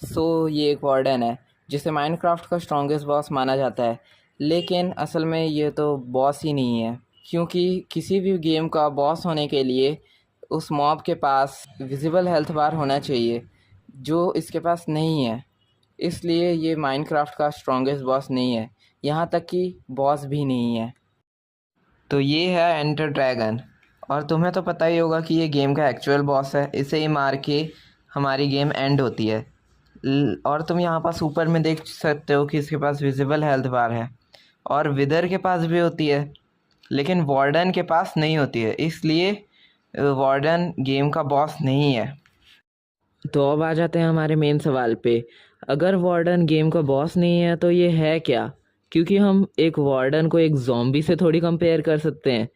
सो ये एक वार्डन है जिसे माइनक्राफ्ट का स्ट्रॉन्गेस्ट बॉस माना जाता है, लेकिन असल में ये तो बॉस ही नहीं है, क्योंकि किसी भी गेम का बॉस होने के लिए उस मॉब के पास विजिबल हेल्थ बार होना चाहिए, जो इसके पास नहीं है। इसलिए ये माइनक्राफ्ट का स्ट्रॉन्गेस्ट बॉस नहीं है, यहाँ तक कि बॉस भी नहीं है। तो ये है एंटर ड्रैगन, और तुम्हें तो पता ही होगा कि ये गेम का एक्चुअल बॉस है। इसे ही मार के हमारी गेम एंड होती है। और तुम यहाँ पास ऊपर में देख सकते हो कि इसके पास विजिबल हेल्थ बार है, और विदर के पास भी होती है, लेकिन वार्डन के पास नहीं होती है। इसलिए वार्डन गेम का बॉस नहीं है। तो अब आ जाते हैं हमारे मेन सवाल पे। अगर वार्डन गेम का बॉस नहीं है तो ये है क्या? क्योंकि हम एक वार्डन को एक ज़ॉम्बी से थोड़ी कंपेयर कर सकते हैं।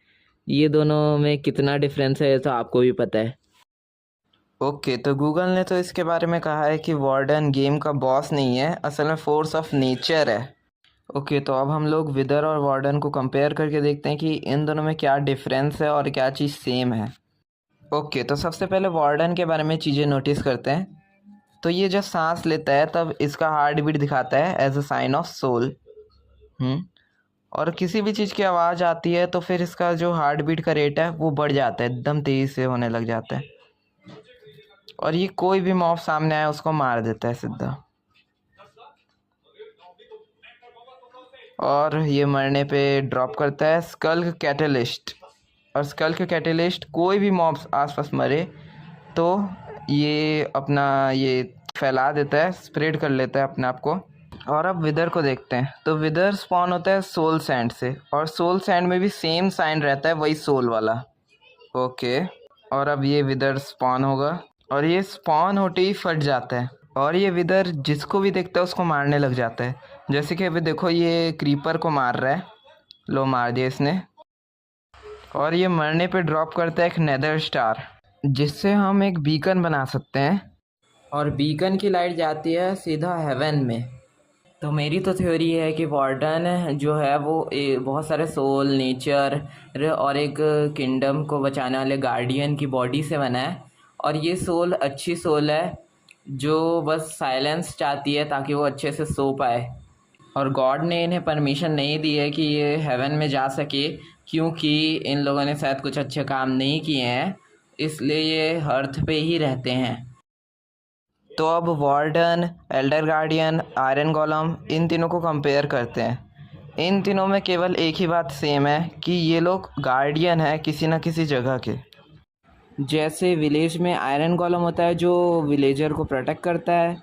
ये दोनों में कितना डिफरेंस है तो आपको भी पता है। ओके, तो गूगल ने तो इसके बारे में कहा है कि वार्डन गेम का बॉस नहीं है, असल में फोर्स ऑफ नेचर है। ओके, तो अब हम लोग विदर और वार्डन को कंपेयर करके देखते हैं कि इन दोनों में क्या डिफरेंस है और क्या चीज़ सेम है। ओके, तो सबसे पहले वार्डन के बारे में चीज़ें नोटिस करते हैं। तो ये जब सांस लेता है तब इसका हार्ट बीट दिखाता है as a sign of soul. और किसी भी चीज़ की आवाज़ आती है तो फिर इसका जो हार्ट बीट का रेट है वो बढ़ जाता है, एकदम तेज़ी से होने लग जाता है। और ये कोई भी मॉब सामने आए उसको मार देता है सीधा। और ये मरने पे ड्रॉप करता है स्कल कैटलिस्ट। और स्कल के कैटलिस्ट कोई भी मॉब आसपास मरे तो ये अपना ये फैला देता है, स्प्रेड कर लेता है अपने आप को। और अब विदर को देखते हैं। तो विदर स्पॉन होता है सोल सैंड से, और सोल सैंड में भी सेम साइन रहता है, वही सोल वाला। ओके, और अब ये विदर स्पॉन होगा, और ये स्पॉन होते ही फट जाता है, और ये विदर जिसको भी देखता है उसको मारने लग जाता है। जैसे कि अभी देखो ये क्रीपर को मार रहा है, लो मार दिया इसने। और ये मरने पे ड्रॉप करता है एक नेदर स्टार, जिससे हम एक बीकन बना सकते हैं, और बीकन की लाइट जाती है सीधा हेवन में। तो मेरी तो थ्योरी है कि वार्डन जो है वो बहुत सारे सोल, नेचर और एक किंगडम को बचाने वाले गार्डियन की बॉडी से बना है। और ये सोल अच्छी सोल है जो बस साइलेंस चाहती है ताकि वो अच्छे से सो पाए। और गॉड ने इन्हें परमिशन नहीं दी है कि ये हेवन में जा सके, क्योंकि इन लोगों ने शायद कुछ अच्छे काम नहीं किए हैं, इसलिए ये अर्थ पे ही रहते हैं। तो अब warden, elder guardian, iron golem, इन तीनों को कंपेयर करते हैं। इन तीनों में केवल एक ही बात सेम है कि ये लोग गार्डियन है किसी न किसी जगह के। जैसे विलेज में आयरन गोलम होता है जो विलेजर को प्रोटेक्ट करता है,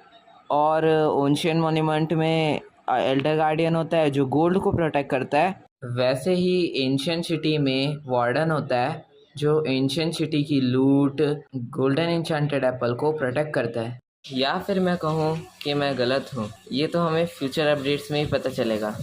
और ओशियन मॉन्यूमेंट में एल्डर गार्डियन होता है जो गोल्ड को प्रोटेक्ट करता है, वैसे ही एंशिएंट सिटी में वार्डन होता है जो एंशिएंट सिटी की लूट, गोल्डन एन्चेंटेड एप्पल को प्रोटेक्ट करता है। या फिर मैं कहूँ कि मैं गलत हूँ, ये तो हमें फ्यूचर अपडेट्स में ही पता चलेगा।